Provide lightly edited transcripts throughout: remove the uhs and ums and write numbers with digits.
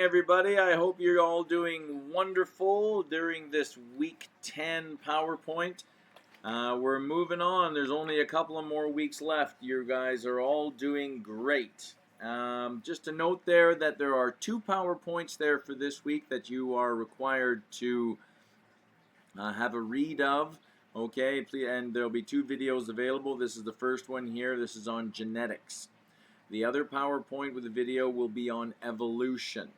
Everybody. I hope you're all doing wonderful during this week 10 PowerPoint. We're moving on. There's only a couple of more weeks left. You guys are all doing great. Just to note there that there are 2 PowerPoints there for this week that you are required to have a read of. Okay, and there'll be 2 videos available. This is the first one here. This is on genetics. The other PowerPoint with the video will be on evolution.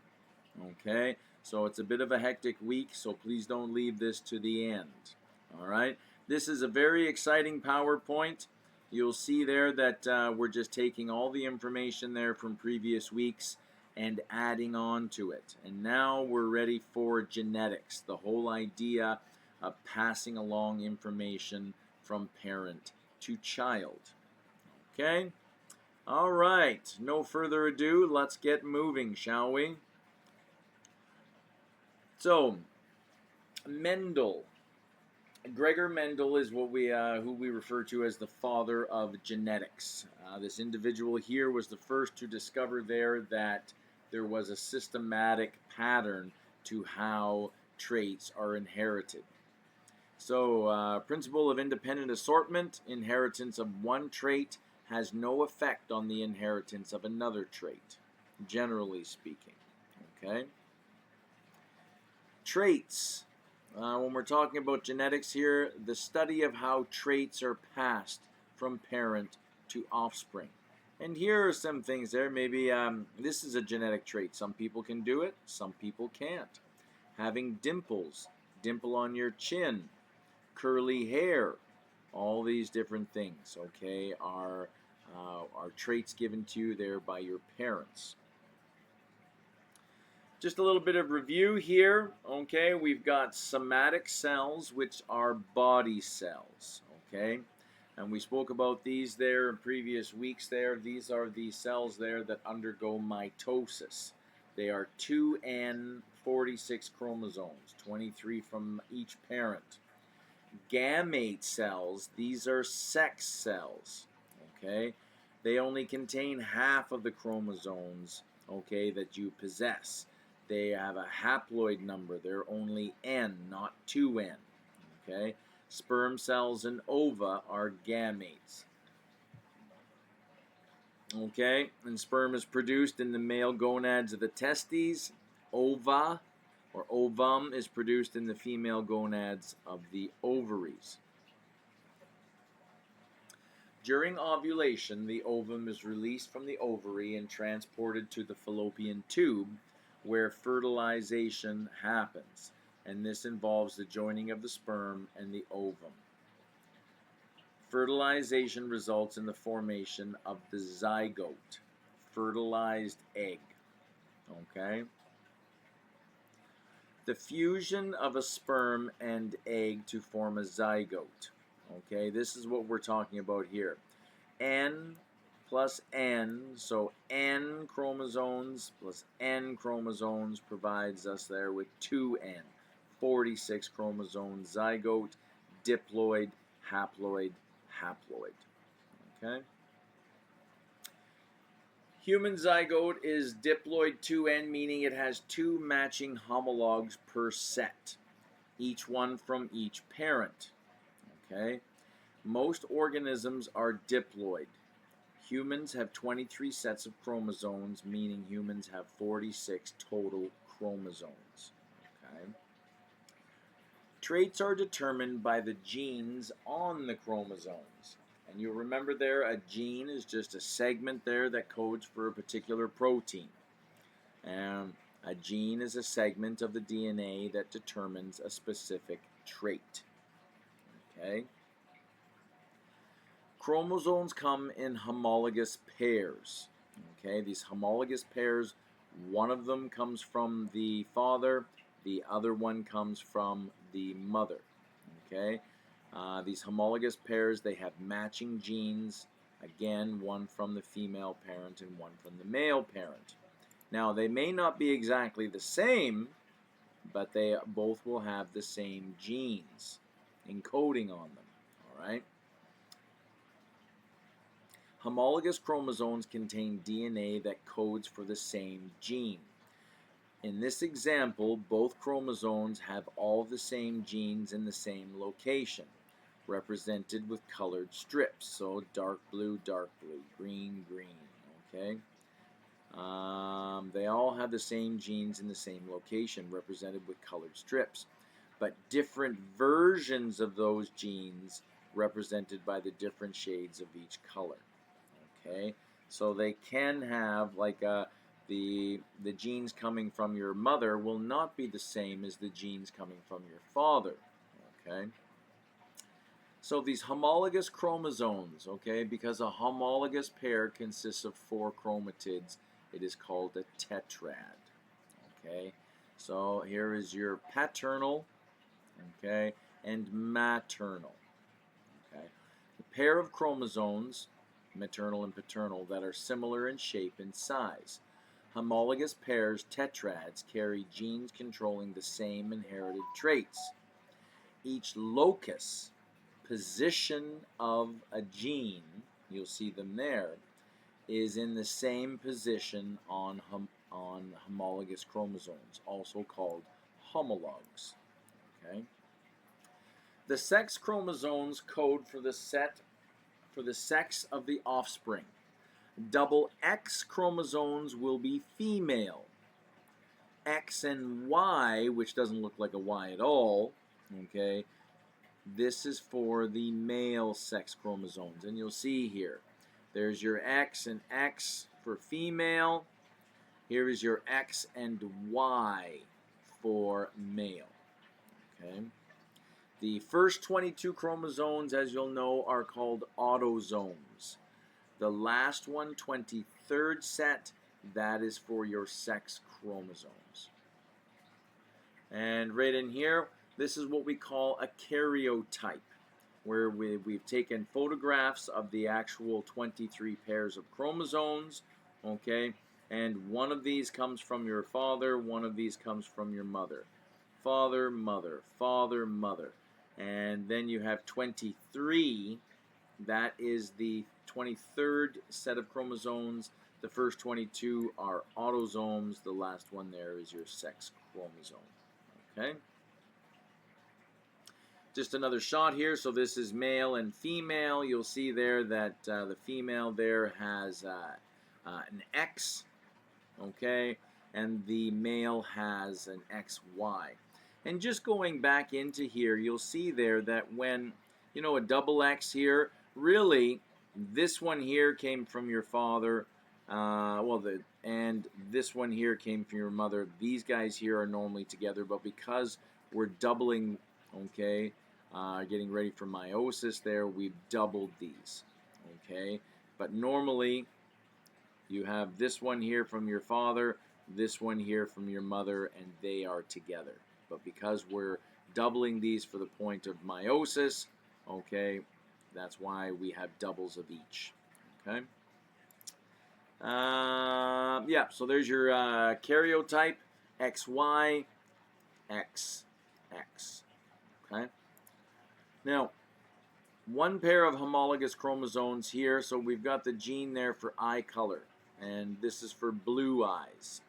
Okay, so it's a bit of a hectic week, so please don't leave this to the end. All right, this is a very exciting PowerPoint. You'll see there that we're just taking all the information there from previous weeks and adding on to it. And now we're ready for genetics, the whole idea of passing along information from parent to child. Okay, all right, no further ado, let's get moving, shall we? So, Mendel. Gregor Mendel is what who we refer to as the father of genetics. This individual here was the first to discover there that there was a systematic pattern to how traits are inherited. So, principle of independent assortment, inheritance of one trait has no effect on the inheritance of another trait, generally speaking. Okay? Traits. When we're talking about genetics here, the study of how traits are passed from parent to offspring. And here are some things there. Maybe this is a genetic trait. Some people can do it, some people can't. Having dimples, dimple on your chin, curly hair, all these different things, okay, are traits given to you there by your parents. Just a little bit of review here. Okay, we've got somatic cells, which are body cells. Okay, and we spoke about these there in previous weeks there. These are the cells there that undergo mitosis. They are 2n46 chromosomes, 23 from each parent. Gamete cells, these are sex cells. Okay, they only contain half of the chromosomes, okay, that you possess. They have a haploid number. They're only N, not 2N. Okay? Sperm cells and ova are gametes. Okay? And sperm is produced in the male gonads of the testes. Ova or ovum is produced in the female gonads of the ovaries. During ovulation, the ovum is released from the ovary and transported to the fallopian tube, where fertilization happens, and this involves the joining of the sperm and the ovum. Fertilization results in the formation of the zygote, fertilized egg. Okay? The fusion of a sperm and egg to form a zygote. Okay, this is what we're talking about here. N plus N, so N chromosomes plus N chromosomes provides us there with 2N, 46 chromosome zygote, diploid, haploid, haploid. Okay? Human zygote is diploid 2N, meaning it has 2 matching homologs per set, each one from each parent. Okay? Most organisms are diploid. Humans have 23 sets of chromosomes, meaning humans have 46 total chromosomes. Okay? Traits are determined by the genes on the chromosomes. And you'll remember there, a gene is just a segment there that codes for a particular protein. And a gene is a segment of the DNA that determines a specific trait. Okay? Chromosomes come in homologous pairs. Okay, these homologous pairs, one of them comes from the father, the other one comes from the mother. Okay, these homologous pairs, they have matching genes. Again, one from the female parent and one from the male parent. Now, they may not be exactly the same, but they both will have the same genes encoding on them. All right. Homologous chromosomes contain DNA that codes for the same gene. In this example, both chromosomes have all the same genes in the same location, represented with colored strips. So dark blue, green, green, okay? They all have the same genes in the same location, represented with colored strips, but different versions of those genes represented by the different shades of each color. Okay, so they can have the genes coming from your mother will not be the same as the genes coming from your father. Okay. So these homologous chromosomes, okay, because a homologous pair consists of 4 chromatids, it is called a tetrad. Okay, so here is your paternal, okay, and maternal. Okay, the pair of chromosomes, maternal and paternal, that are similar in shape and size. Homologous pairs, tetrads, carry genes controlling the same inherited traits. Each locus, position of a gene, you'll see them there, is in the same position on homologous chromosomes, also called homologs. Okay? The sex chromosomes code for the sex of the offspring. Double X chromosomes will be female. X and Y, which doesn't look like a Y at all, okay, this is for the male sex chromosomes. And you'll see here, there's your X and X for female. Here is your X and Y for male. Okay. The first 22 chromosomes, as you'll know, are called autosomes. The last one, 23rd set, that is for your sex chromosomes. And right in here, this is what we call a karyotype, where we've taken photographs of the actual 23 pairs of chromosomes, okay, and one of these comes from your father, one of these comes from your mother. Father, mother, father, mother. And then you have 23, that is the 23rd set of chromosomes. The first 22 are autosomes. The last one there is your sex chromosome. Okay? Just another shot here. So this is male and female. You'll see there that the female there has an X, okay, and the male has an XY. And just going back into here, you'll see there that when, you know, a double X here, really, this one here came from your father, and this one here came from your mother. These guys here are normally together, but because we're doubling, okay, getting ready for meiosis there, we've doubled these, okay? But normally, you have this one here from your father, this one here from your mother, and they are together. But because we're doubling these for the point of meiosis, okay, that's why we have doubles of each, okay? Yeah, so there's your karyotype, XY, XX, okay? Now, one pair of homologous chromosomes here, so we've got the gene there for eye color, and this is for blue eyes.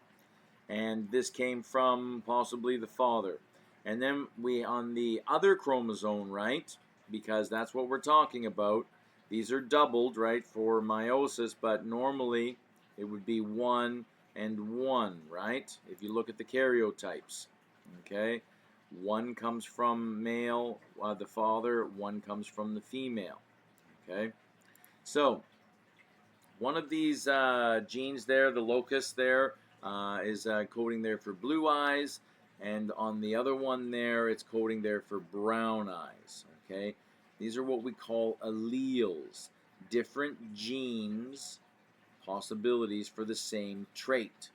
And this came from possibly the father. And then we, on the other chromosome, right, because that's what we're talking about, these are doubled, right, for meiosis, but normally it would be 1 and 1, right, if you look at the karyotypes, okay? One comes from male, the father, one comes from the female, okay? So, one of these genes there, the locus there, is coding there for blue eyes, and on the other one there, it's coding there for brown eyes, okay? These are what we call alleles, different genes, possibilities for the same trait.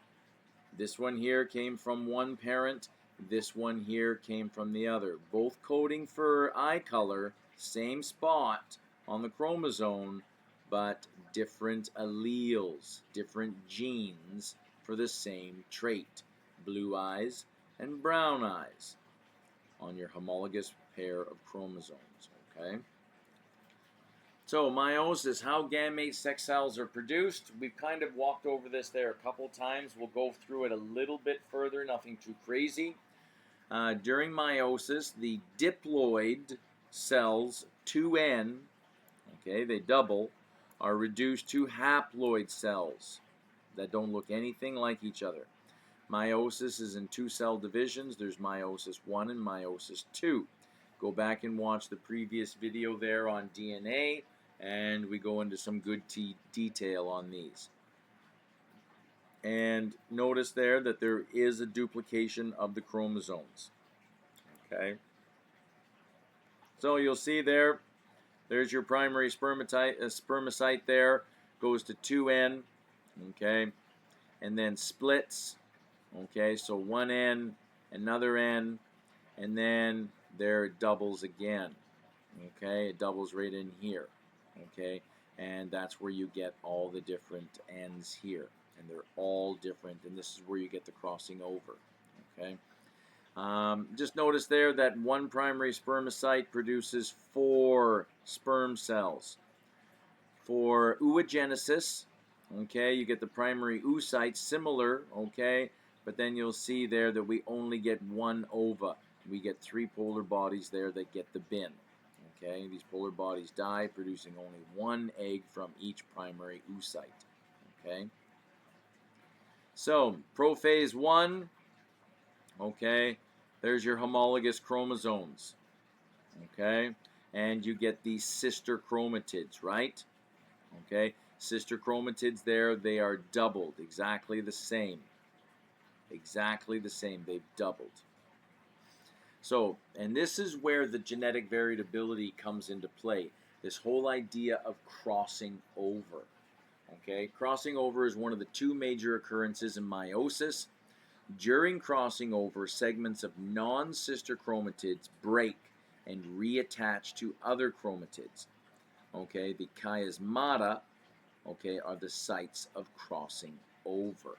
This one here came from one parent, this one here came from the other. Both coding for eye color, same spot on the chromosome, but different alleles, different genes for the same trait. Blue eyes and brown eyes on your homologous pair of chromosomes, okay? So meiosis, how gamete sex cells are produced. We've kind of walked over this there a couple times. We'll go through it a little bit further, nothing too crazy. During meiosis, the diploid cells 2N, okay, they double, are reduced to haploid cells that don't look anything like each other. Meiosis is in two cell divisions. There's meiosis 1 and meiosis 2. Go back and watch the previous video there on DNA, and we go into some good detail on these. And notice there that there is a duplication of the chromosomes. Okay. So you'll see there's your primary spermatocyte there, goes to 2N, okay, and then splits, okay, so 1N, another N, and then there it doubles again, okay, it doubles right in here, okay, and that's where you get all the different N's here, and they're all different, and this is where you get the crossing over, okay. Just notice there that one primary spermatocyte produces 4 sperm cells. For oogenesis, okay, you get the primary oocyte, similar, okay, but then you'll see there that we only get 1 ova. We get 3 polar bodies there that get the bin. Okay, these polar bodies die, producing only 1 egg from each primary oocyte. Okay, so prophase 1, okay, there's your homologous chromosomes, okay, and you get these sister chromatids, right? Okay, sister chromatids there, they are doubled, exactly the same, they've doubled. So, and this is where the genetic variability comes into play, this whole idea of crossing over. Okay, crossing over is one of the 2 major occurrences in meiosis. During crossing over, segments of non-sister chromatids break and reattach to other chromatids. Okay, the chiasmata, okay, are the sites of crossing over.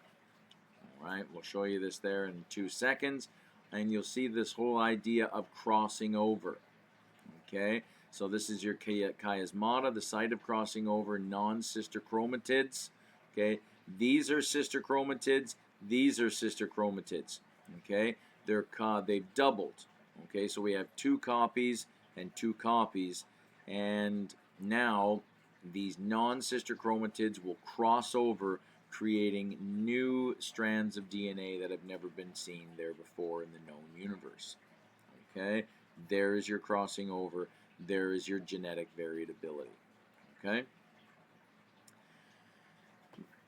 All right, we'll show you this there in 2 seconds, and you'll see this whole idea of crossing over. Okay, so this is your chiasmata, the site of crossing over non-sister chromatids. Okay, these are sister chromatids. These are sister chromatids. Okay, they've doubled. Okay, so we have 2 copies and 2 copies, and now these non-sister chromatids will cross over, creating new strands of DNA that have never been seen there before in the known universe. Okay, there is your crossing over. There is your genetic variability. Okay.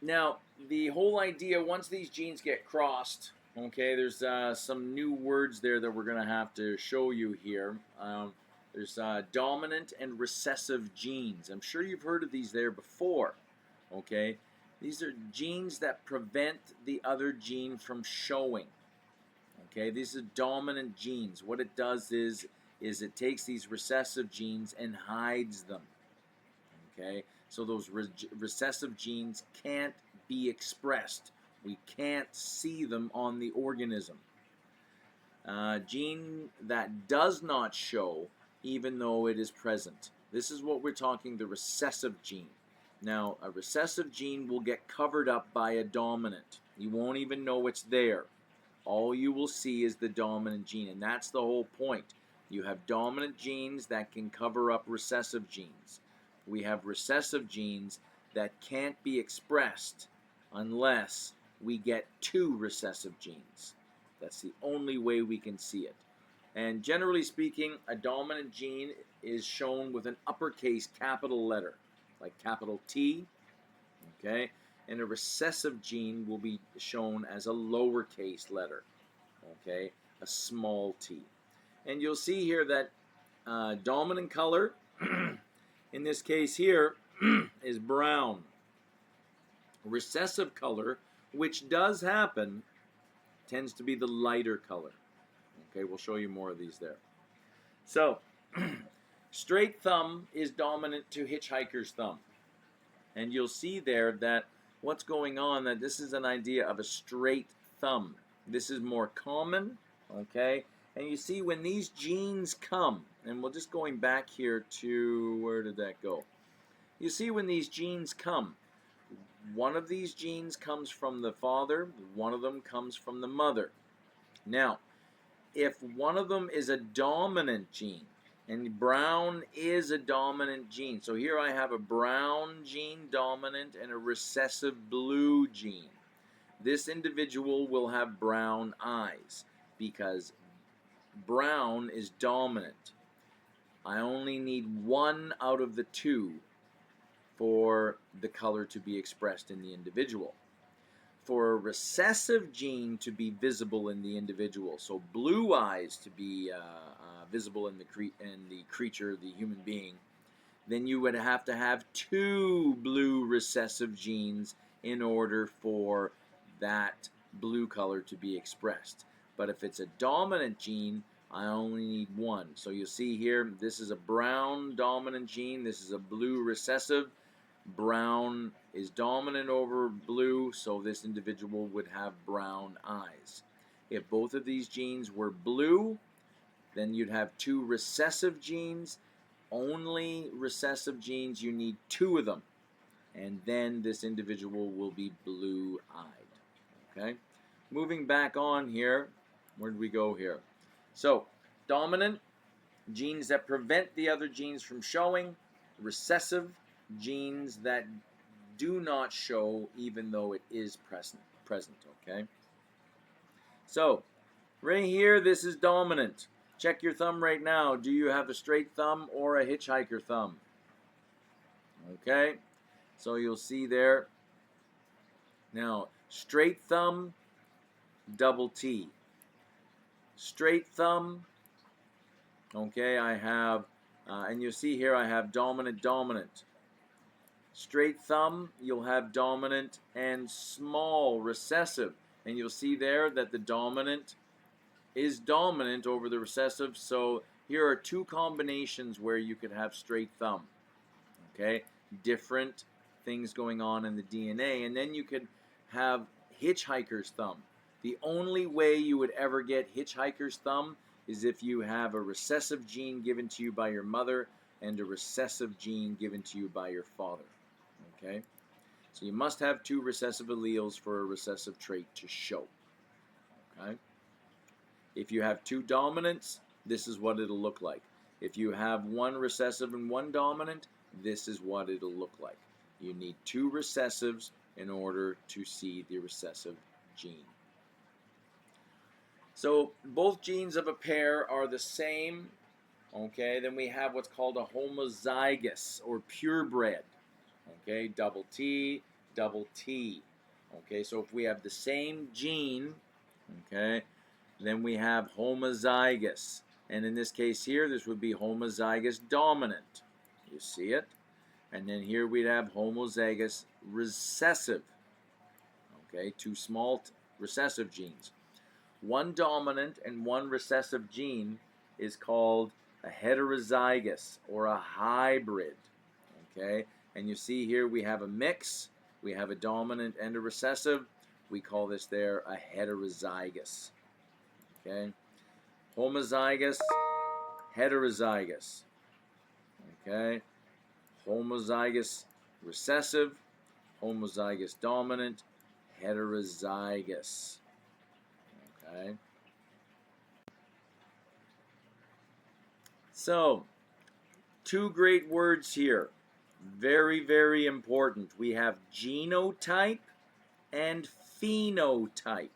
Now, the whole idea, once these genes get crossed, okay, there's some new words there that we're going to have to show you here. There's dominant and recessive genes. I'm sure you've heard of these there before, okay? These are genes that prevent the other gene from showing, okay? These are dominant genes. What it does is it takes these recessive genes and hides them, okay? So those recessive genes can't be expressed. We can't see them on the organism. Gene that does not show even though it is present. This is what we're talking, the recessive gene. Now, a recessive gene will get covered up by a dominant. You won't even know it's there. All you will see is the dominant gene, and that's the whole point. You have dominant genes that can cover up recessive genes. We have recessive genes that can't be expressed unless we get 2 recessive genes. That's the only way we can see it. And generally speaking, a dominant gene is shown with an uppercase capital letter, like capital T, okay? And a recessive gene will be shown as a lowercase letter, okay? A small t. And you'll see here that dominant color, in this case here, is brown. Recessive color, which does happen, tends to be the lighter color. Okay, we'll show you more of these there. So, straight thumb is dominant to hitchhiker's thumb. And you'll see there that what's going on, that this is an idea of a straight thumb. This is more common, okay? And you see when these genes come, and we're just going back here to, where did that go? You see when these genes come, one of these genes comes from the father, one of them comes from the mother. Now, if one of them is a dominant gene, and brown is a dominant gene, so here I have a brown gene dominant and a recessive blue gene. This individual will have brown eyes because brown is dominant. I only need one out of the two for the color to be expressed in the individual. For a recessive gene to be visible in the individual, so blue eyes to be visible in the creature, the human being, then you would have to have two blue recessive genes in order for that blue color to be expressed. But if it's a dominant gene, I only need one. So you'll see here, this is a brown dominant gene, this is a blue recessive. Brown is dominant over blue, so this individual would have brown eyes. If both of these genes were blue, then you'd have two recessive genes. Only recessive genes, you need two of them, and then this individual will be blue-eyed. Okay, moving back on here, where did we go here? So dominant, genes that prevent the other genes from showing. Recessive, genes that do not show even though it is present. Okay, so right here, this is dominant. Check your thumb right now. Do you have a straight thumb or a hitchhiker thumb? Okay, so you'll see there. Now, straight thumb, double T. Straight thumb, okay, I have, and you'll see here I have dominant, dominant. Straight thumb, you'll have dominant and small, recessive. And you'll see there that the dominant is dominant over the recessive. So here are two combinations where you could have straight thumb. Okay, different things going on in the DNA. And then you could have hitchhiker's thumb. The only way you would ever get hitchhiker's thumb is if you have a recessive gene given to you by your mother and a recessive gene given to you by your father. Okay, so you must have two recessive alleles for a recessive trait to show. Okay, if you have two dominants, this is what it'll look like. If you have one recessive and one dominant, this is what it'll look like. You need two recessives in order to see the recessive gene. So both genes of a pair are the same. Okay, then we have what's called a homozygous or purebred. Okay, double T, double T. Okay, so if we have the same gene, okay, then we have homozygous. And in this case here, this would be homozygous dominant. You see it? And then here we'd have homozygous recessive. Okay, two small recessive genes. One dominant and one recessive gene is called a heterozygous or a hybrid. Okay, and you see here we have a mix. We have a dominant and a recessive. We call this there a heterozygous. Okay, homozygous, heterozygous. Okay, homozygous recessive, homozygous dominant, heterozygous. Okay. So, two great words here. Very, very important. We have genotype and phenotype.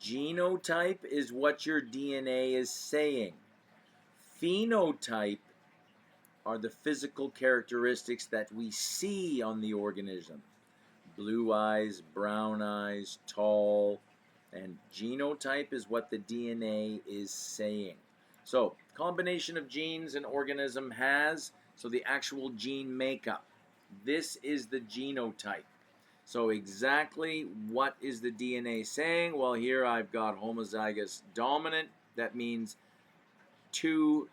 Genotype is what your DNA is saying. Phenotype are the physical characteristics that we see on the organism. Blue eyes, brown eyes, tall, and genotype is what the DNA is saying. So, combination of genes an organism has, so the actual gene makeup. This is the genotype. So exactly what is the DNA saying? Well, here I've got homozygous dominant. That means two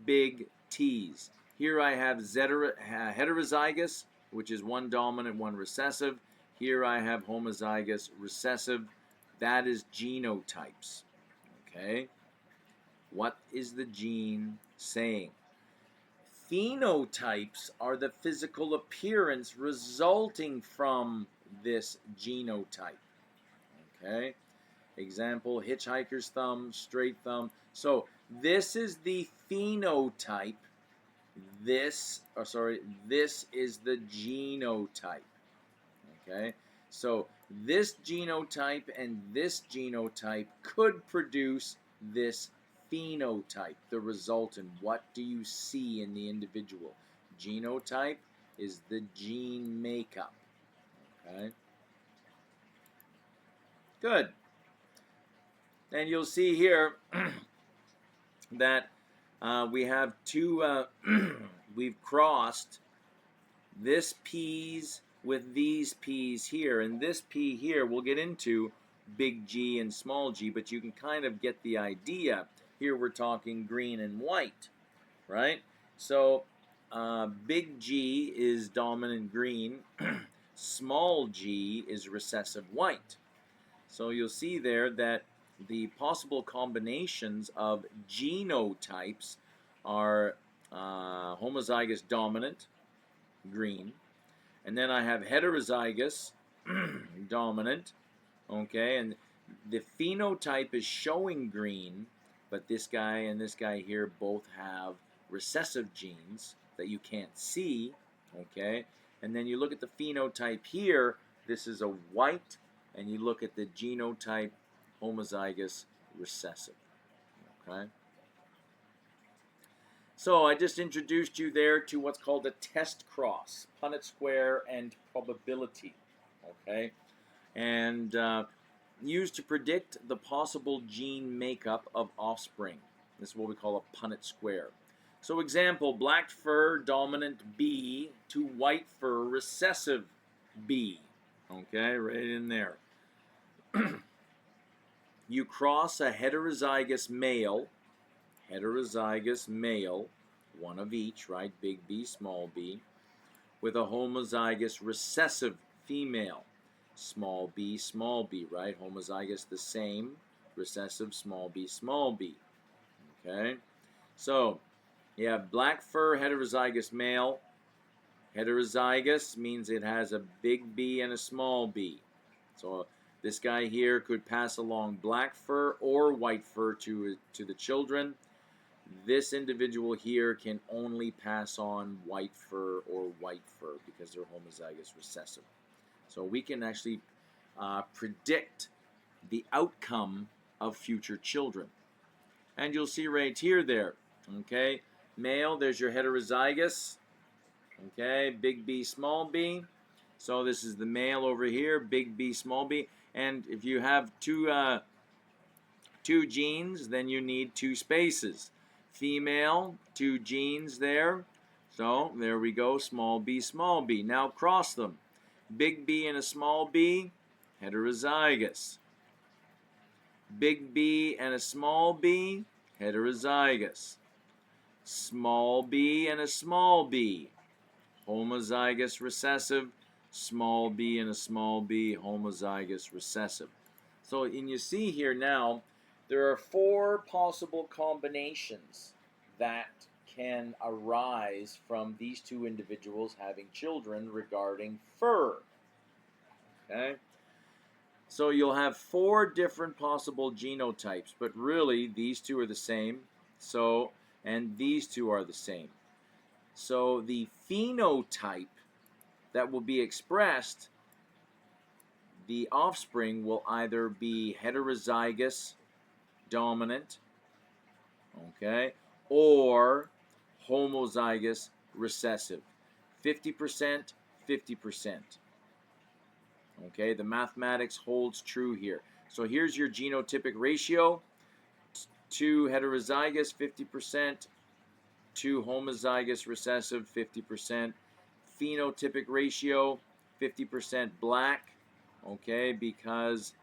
big T's. Here I have heterozygous, which is one dominant, one recessive. Here I have homozygous recessive. That is genotypes. Okay? What is the gene saying? phenotypes are the physical appearance resulting from this genotype. Okay? Example, hitchhiker's thumb, straight thumb. So this is the phenotype. This is the genotype. Okay? So this genotype and this genotype could produce this phenotype, the resultant. What do you see in the individual? Genotype is the gene makeup. Okay? Good. And you'll see here that we have two, we've crossed this P's with these P's here. And this P here, we'll get into big G and small g, but you can kind of get the idea. Here we're talking green and white, right? So big G is dominant green. Small g is recessive white. So you'll see there that the possible combinations of genotypes are homozygous dominant, green, and then I have heterozygous dominant, okay, and the phenotype is showing green, but this guy and this guy here both have recessive genes that you can't see, okay, and then you look at the phenotype here, this is a white, and you look at the genotype, homozygous recessive, okay. So I just introduced you there to what's called a test cross, Punnett square and probability, okay, and used to predict the possible gene makeup of offspring. This is what we call a Punnett square. So example, black fur dominant B to white fur recessive B, okay, right in there. You cross a heterozygous male, one of each, right, big B, small b, with a homozygous recessive female, small b, right, homozygous the same, recessive small b, okay. So you have black fur heterozygous male. Heterozygous means it has a big B and a small b. So this guy here could pass along black fur or white fur to the children. This individual here can only pass on white fur or white fur because they're homozygous recessive. So we can actually predict the outcome of future children. And you'll see right here there, okay, male, there's your heterozygous, okay, big B, small b. So this is the male over here, big B, small b. And if you have two genes, then you need two spaces. Female, two genes there. So there we go, small b, small b. Now cross them. Big B and a small b, heterozygous. Big B and a small b, heterozygous. Small b and a small b, homozygous recessive. Small b and a small b, homozygous recessive. So, and you see here now, there are 4 possible combinations that can arise from these 2 individuals having children regarding fur. Okay? So you'll have 4 different possible genotypes, but really these 2 are the same. So, and these 2 are the same. So the phenotype that will be expressed, the offspring will either be heterozygous dominant, okay, or homozygous recessive. 50%, 50%. Okay, the mathematics holds true here. So here's your genotypic ratio. 2 heterozygous, 50%. 2 homozygous recessive, 50%. Phenotypic ratio, 50% black, okay, because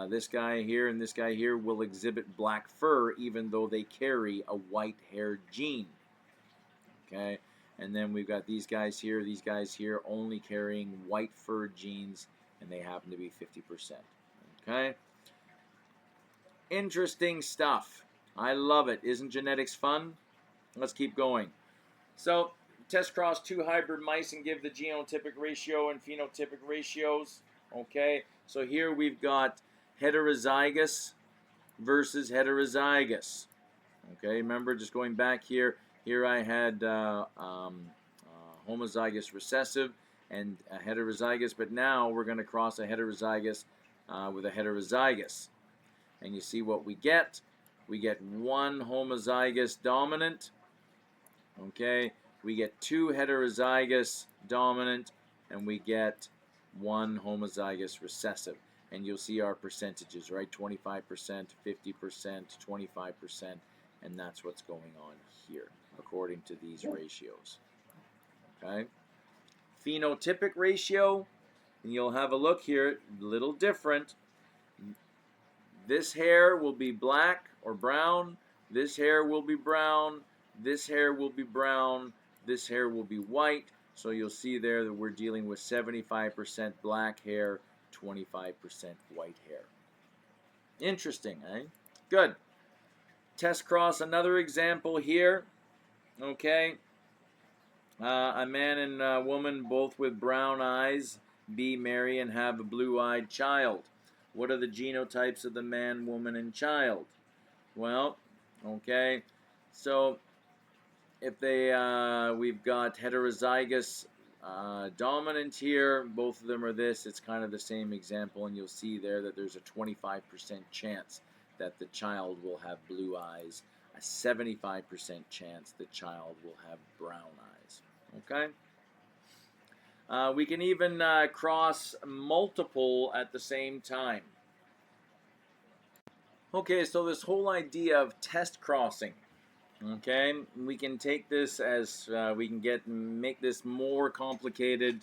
this guy here and this guy here will exhibit black fur even though they carry a white-haired gene, okay. And then we've got these guys here only carrying white fur genes, and they happen to be 50%, okay. Interesting stuff. I love it. Isn't genetics fun? Let's keep going. So test cross 2 hybrid mice and give the genotypic ratio and phenotypic ratios. Okay, so here we've got heterozygous versus heterozygous. Okay, remember, just going back here, I had homozygous recessive and a heterozygous, but now we're going to cross a heterozygous with a heterozygous. And you see what we get. We get one homozygous dominant. Okay, we get two heterozygous dominant, and we get one homozygous recessive. And you'll see our percentages, right? 25%, 50%, 25%, and that's what's going on here, according to these ratios. Okay? Phenotypic ratio, and you'll have a look here, a little different. This hair will be black or brown. This hair will be brown. This hair will be brown. This hair will be white. So you'll see there that we're dealing with 75% black hair, 25% white hair. Interesting, eh? Good. Test cross, another example here. Okay. A man and a woman, both with brown eyes, marry and have a blue-eyed child. What are the genotypes of the man, woman, and child? Well, okay, so if they, we've got heterozygous dominant here, both of them are this, it's kind of the same example, and you'll see there that there's a 25% chance that the child will have blue eyes, a 75% chance the child will have brown eyes, okay? We can even cross multiple at the same time. Okay, so this whole idea of test crossing, okay, we can take this as, we can make this more complicated,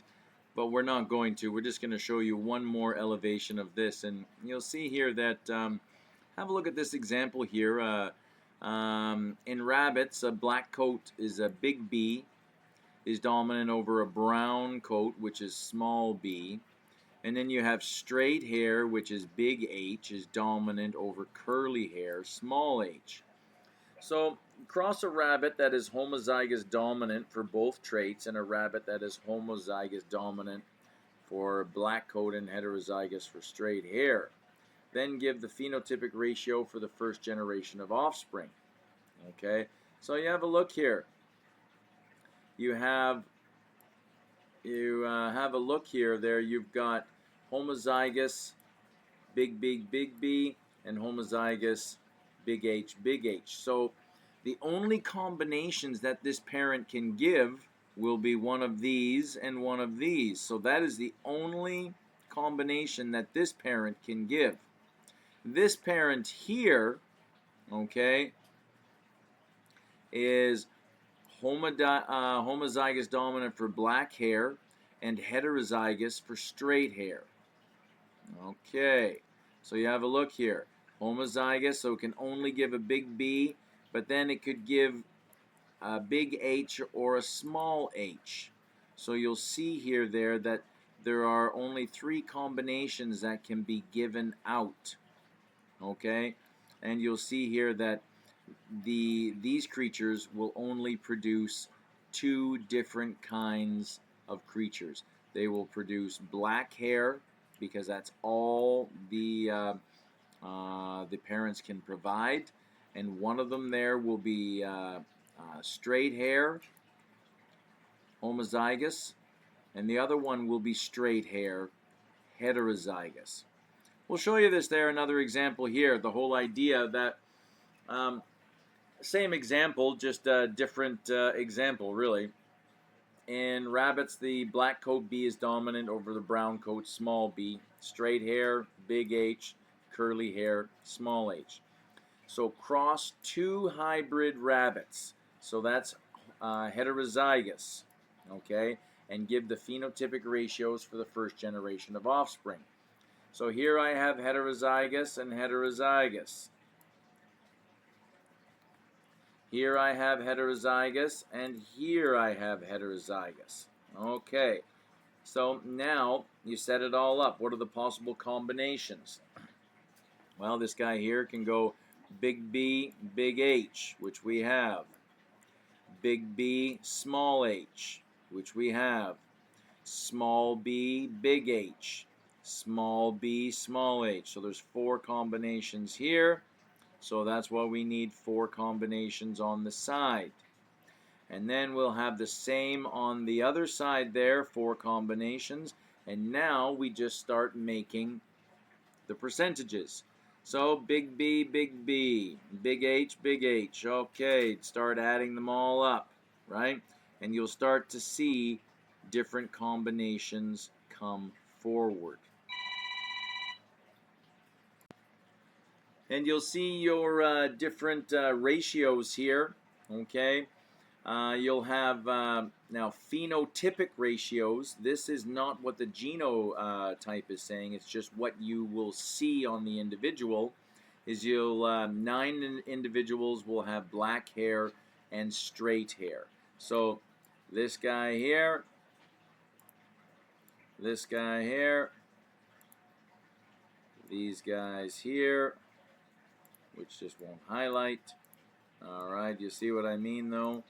but we're not going to. We're just going to show you one more elevation of this, and you'll see here that, have a look at this example here. In rabbits, a black coat is a big B, is dominant over a brown coat, which is small b. And then you have straight hair, which is big H, is dominant over curly hair, small h. So cross a rabbit that is homozygous dominant for both traits and a rabbit that is homozygous dominant for black coat and heterozygous for straight hair. Then give the phenotypic ratio for the first generation of offspring. Okay, so you have a look here. You have a look here. There you've got homozygous big B and homozygous big H. So the only combinations that this parent can give will be one of these and one of these. So that is the only combination that this parent can give. This parent here, okay, is homozygous dominant for black hair and heterozygous for straight hair. Okay, so you have a look here. Homozygous, so it can only give a big B, but then it could give a big H or a small h. So you'll see here that there are only 3 combinations that can be given out. Okay, and you'll see here that these creatures will only produce 2 different kinds of creatures. They will produce black hair because that's all the parents can provide, and one of them there will be straight hair, homozygous, and the other one will be straight hair, heterozygous. We'll show you this there, another example here, the whole idea that same example, just a different example, really. In rabbits, the black coat B is dominant over the brown coat small b. Straight hair, big H, curly hair, small h. So cross 2 hybrid rabbits. So that's heterozygous, okay? And give the phenotypic ratios for the first generation of offspring. So here I have heterozygous and heterozygous. Here I have heterozygous, and here I have heterozygous. Okay, so now you set it all up. What are the possible combinations? Well, this guy here can go big B, big H, which we have. big B, small h, which we have. Small b, big H. Small b, small h. So there's 4 combinations here. So that's why we need 4 combinations on the side. And then we'll have the same on the other side there, 4 combinations. And now we just start making the percentages. So big B, big B, big H, big H. Okay, start adding them all up, right? And you'll start to see different combinations come forward. And you'll see your different ratios here, okay? You'll have now phenotypic ratios. This is not what the genotype is saying. It's just what you will see on the individual. Is 9 individuals will have black hair and straight hair. So this guy here, this guy here, these guys here, which just won't highlight. All right, you see what I mean though?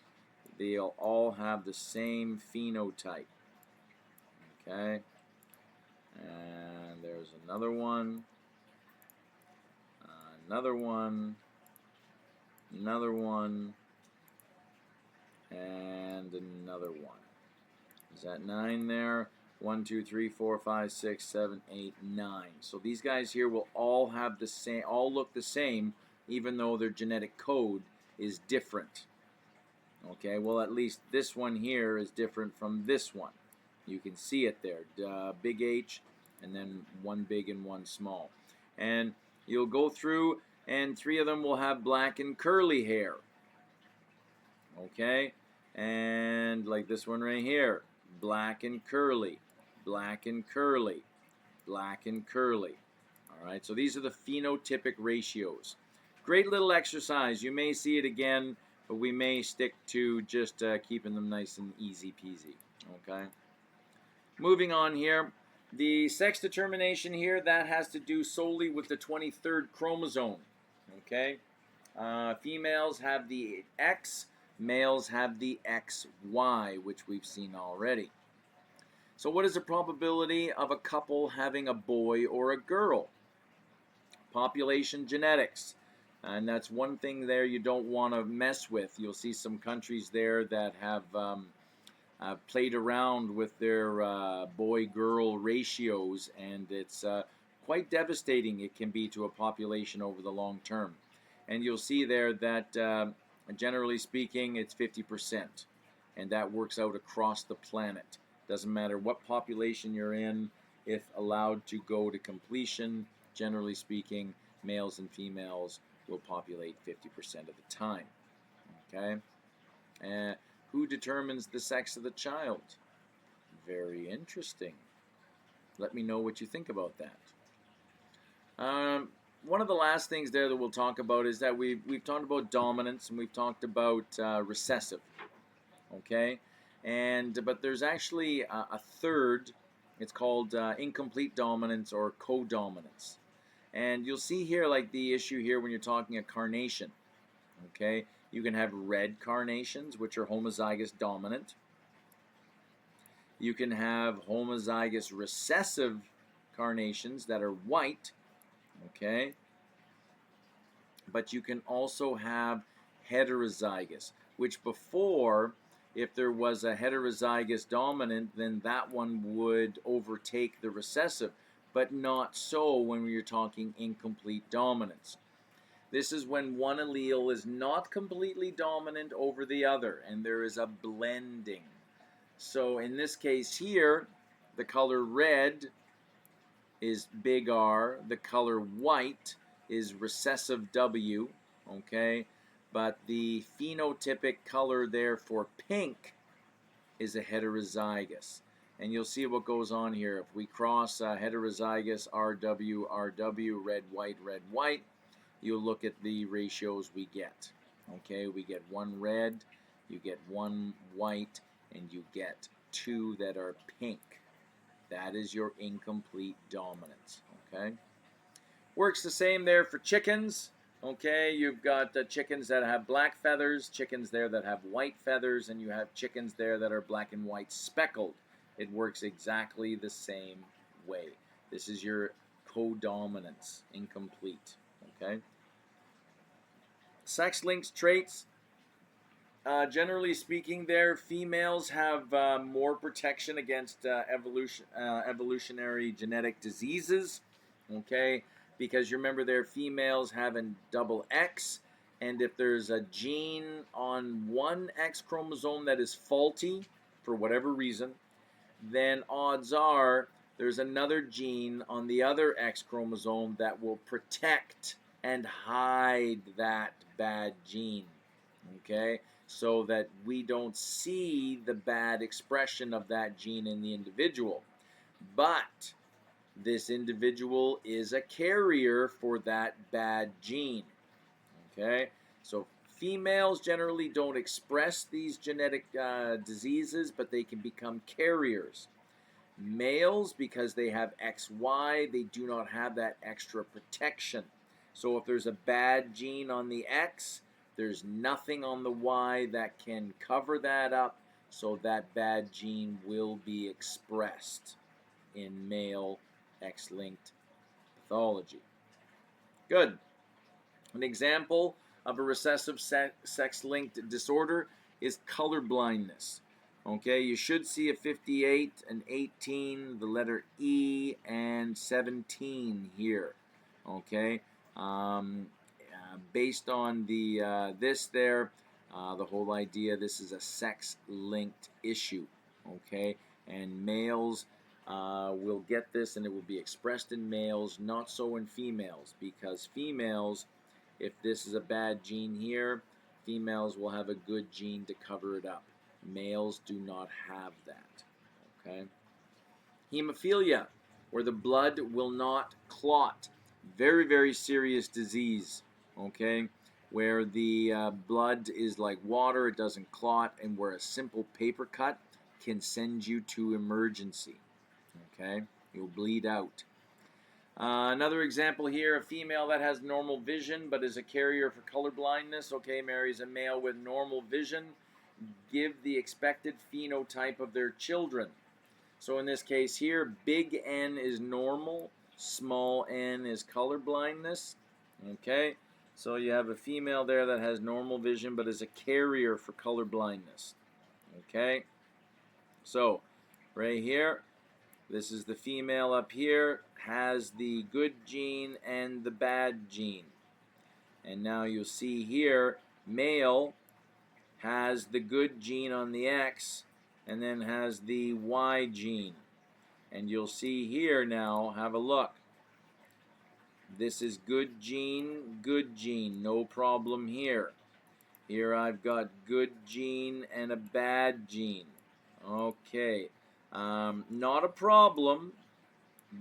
They'll all have the same phenotype. Okay, and there's another one, another one, another one, and another one. Is that 9 there? 1, 2, 3, 4, 5, 6, 7, 8, 9. So these guys here will all have the same, all look the same, even though their genetic code is different. Okay, well at least this one here is different from this one. You can see it there, big H, and then one big and one small. And you'll go through, and 3 of them will have black and curly hair. Okay, and like this one right here, black and curly, black and curly, black and curly. All right, so these are the phenotypic ratios. Great little exercise. You may see it again, but we may stick to just keeping them nice and easy peasy. Okay. Moving on here, the sex determination here, that has to do solely with the 23rd chromosome. Okay. Females have the X, males have the XY, which we've seen already. So what is the probability of a couple having a boy or a girl? Population genetics. And that's one thing there you don't want to mess with. You'll see some countries there that have played around with their boy-girl ratios, and it's quite devastating it can be to a population over the long term. And you'll see there that generally speaking it's 50%, and that works out across the planet. Doesn't matter what population you're in, if allowed to go to completion, generally speaking, males and females will populate 50% of the time. Okay? Who determines the sex of the child? Very interesting. Let me know what you think about that. One of the last things there that we'll talk about is that we've talked about dominance and we've talked about recessive. Okay? But there's actually a third. It's called incomplete dominance or codominance. And you'll see here, like the issue here when you're talking a carnation. Okay, you can have red carnations, which are homozygous dominant. You can have homozygous recessive carnations that are white. Okay, but you can also have heterozygous, which before, if there was a heterozygous dominant, then that one would overtake the recessive, but not so when you're talking incomplete dominance. This is when one allele is not completely dominant over the other, and there is a blending. So in this case here, the color red is big R, the color white is recessive W, okay? But the phenotypic color there for pink is a heterozygous. And you'll see what goes on here. If we cross heterozygous RW, RW, red, white, you'll look at the ratios we get. Okay, we get 1 red, you get 1 white, and you get 2 that are pink. That is your incomplete dominance. Okay, works the same there for chickens. Okay, you've got chickens that have black feathers, chickens there that have white feathers, and you have chickens there that are black and white speckled. It works exactly the same way. This is your codominance, incomplete. Okay. Sex-linked traits. Generally speaking, there females have more protection against evolutionary genetic diseases. Okay, because you remember there females have a double X, and if there's a gene on one X chromosome that is faulty for whatever reason, then odds are there's another gene on the other X chromosome that will protect and hide that bad gene. Okay, so that we don't see the bad expression of that gene in the individual. But this individual is a carrier for that bad gene. Okay, so females generally don't express these genetic diseases, but they can become carriers. Males, because they have XY, they do not have that extra protection. So if there's a bad gene on the X, there's nothing on the Y that can cover that up, so that bad gene will be expressed in male X-linked pathology. Good. An example of a recessive sex-linked disorder is color blindness. Okay, you should see a 58, an 18, the letter E, and 17 here. Okay, based on the this there, the whole idea this is a sex-linked issue. Okay, and males will get this, and it will be expressed in males, not so in females, because females, if this is a bad gene here, females will have a good gene to cover it up. Males do not have that. Okay. Hemophilia, where the blood will not clot. Very, very serious disease. Okay. Where the blood is like water, it doesn't clot, and where a simple paper cut can send you to emergency. Okay. You'll bleed out. Another example here, a female that has normal vision but is a carrier for color blindness. Okay, marries a male with normal vision. Give the expected phenotype of their children. So in this case here, big N is normal, small n is color blindness. Okay, so you have a female there that has normal vision but is a carrier for color blindness. Okay, so right here, this is the female up here, has the good gene and the bad gene. And now you'll see here, male has the good gene on the X and then has the Y gene. And you'll see here now, have a look. This is good gene, no problem here. Here I've got good gene and a bad gene. Okay, not a problem,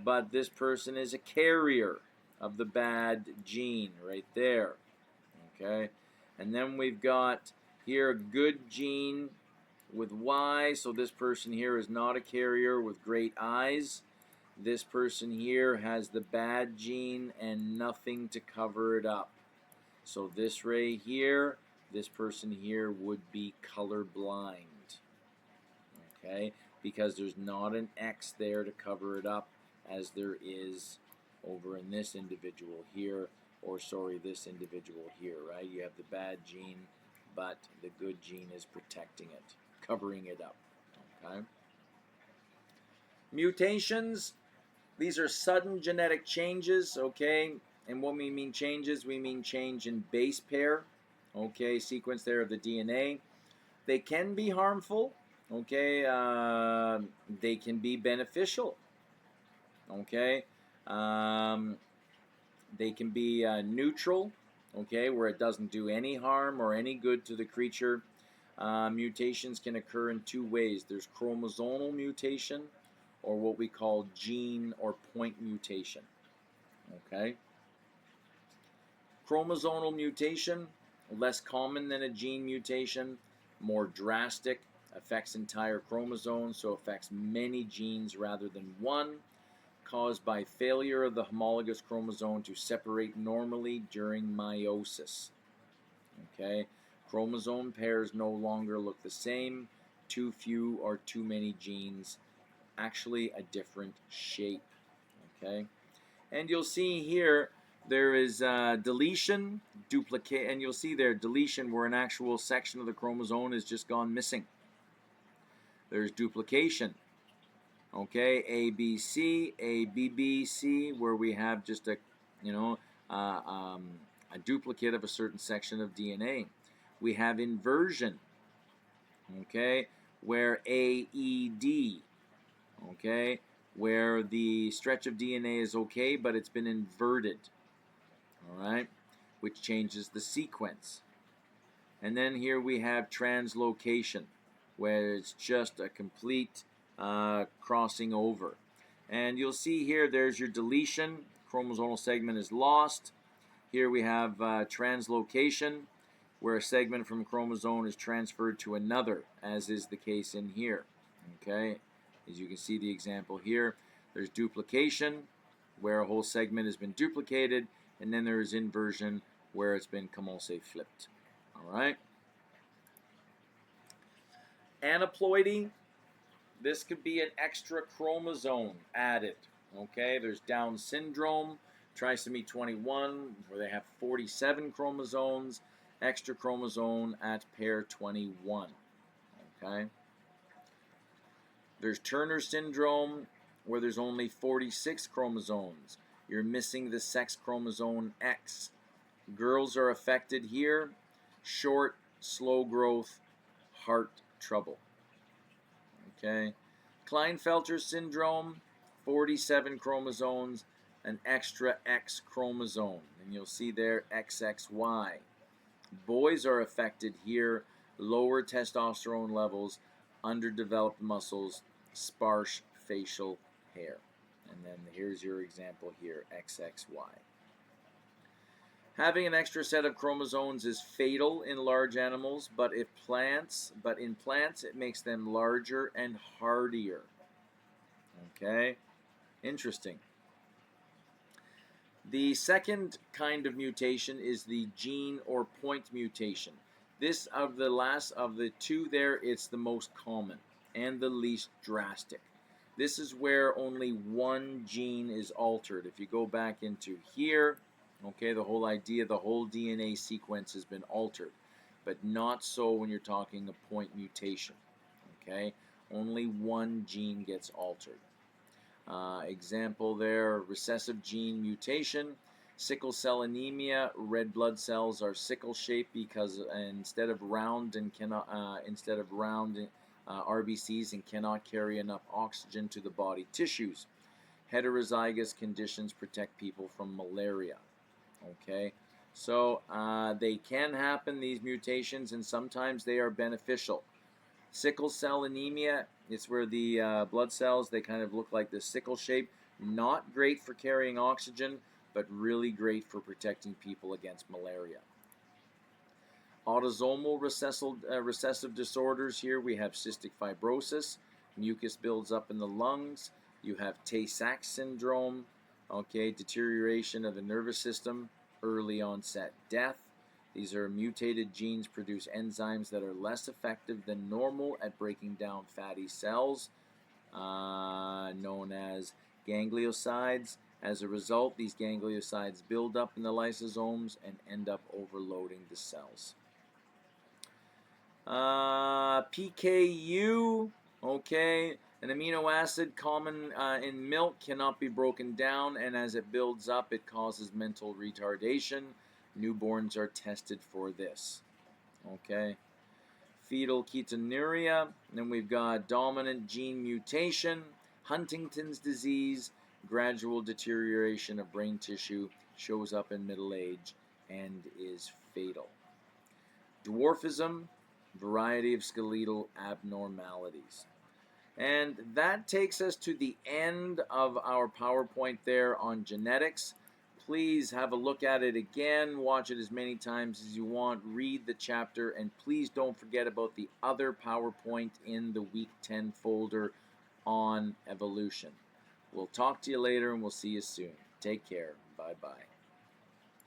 but this person is a carrier of the bad gene right there. Okay, and then we've got here a good gene with Y, so this person here is not a carrier with great eyes. This person here has the bad gene and nothing to cover it up. So this right here, this person here would be colorblind. Okay, because there's not an X there to cover it up as there is over in this individual here, or sorry, this individual here, right? You have the bad gene, but the good gene is protecting it, covering it up. Okay. Mutations, these are sudden genetic changes, okay? And when we mean changes, we mean change in base pair, okay, sequence there of the DNA. They can be harmful, okay? They can be beneficial, okay? They can be neutral, okay, where it doesn't do any harm or any good to the creature. Mutations can occur in two ways. There's chromosomal mutation, or what we call gene or point mutation. Okay. Chromosomal mutation, less common than a gene mutation, more drastic, affects entire chromosomes, so affects many genes rather than one. caused by failure of the homologous chromosome to separate normally during meiosis. Okay, chromosome pairs no longer look the same, too few or too many genes, actually a different shape. Okay, and you'll see here there is deletion, duplicate, and you'll see there deletion where an actual section of the chromosome has just gone missing. There's duplication. Okay, ABC, ABBC, where we have just a, a duplicate of a certain section of DNA. We have inversion. Okay, where AED. Okay, where the stretch of DNA is okay, but it's been inverted. All right, which changes the sequence. And then here we have translocation, where it's just a complete crossing over. And you'll see here, there's your deletion. Chromosomal segment is lost. Here we have translocation, where a segment from a chromosome is transferred to another, as is the case in here. Okay, as you can see the example here, there's duplication, where a whole segment has been duplicated, and then there is inversion, where it's been Kamose flipped. All right. Aneuploidy, this could be an extra chromosome added. Okay, there's Down syndrome, trisomy 21, where they have 47 chromosomes, extra chromosome at pair 21. Okay. There's Turner syndrome, where there's only 46 chromosomes. You're missing the sex chromosome X. Girls are affected here. Short, slow growth, heart trouble. Okay. Klinefelter syndrome, 47 chromosomes, an extra X chromosome. And you'll see there XXY. Boys are affected here. Lower testosterone levels, underdeveloped muscles, sparse facial hair. And then here's your example here, XXY. Having an extra set of chromosomes is fatal in large animals, but in plants it makes them larger and hardier. Okay? Interesting. The second kind of mutation is the gene or point mutation. This of the two there, it's the most common and the least drastic. This is where only one gene is altered. If you go back into here, okay, the whole idea, the whole DNA sequence has been altered, but not so when you're talking a point mutation. Okay, only one gene gets altered. Example there, recessive gene mutation, sickle cell anemia. Red blood cells are sickle shaped because instead of round RBCs and cannot carry enough oxygen to the body tissues. Heterozygous conditions protect people from malaria. Okay, so they can happen, these mutations, and sometimes they are beneficial. Sickle cell anemia, it's where the blood cells, they kind of look like this sickle shape. Not great for carrying oxygen, but really great for protecting people against malaria. Autosomal recessive disorders, here we have cystic fibrosis, mucus builds up in the lungs. You have Tay-Sachs syndrome, okay, deterioration of the nervous system, early onset death. These are mutated genes produce enzymes that are less effective than normal at breaking down fatty cells, known as gangliosides. As a result, these gangliosides build up in the lysosomes and end up overloading the cells. PKU, okay, an amino acid common in milk cannot be broken down, and as it builds up, it causes mental retardation. Newborns are tested for this. Okay. Fetal ketonuria. Then we've got dominant gene mutation, Huntington's disease, gradual deterioration of brain tissue, shows up in middle age, and is fatal. Dwarfism, variety of skeletal abnormalities. And that takes us to the end of our PowerPoint there on genetics. Please have a look at it again, watch it as many times as you want, read the chapter, and please don't forget about the other PowerPoint in the Week 10 folder on evolution. We'll talk to you later, and we'll see you soon. Take care. Bye-bye.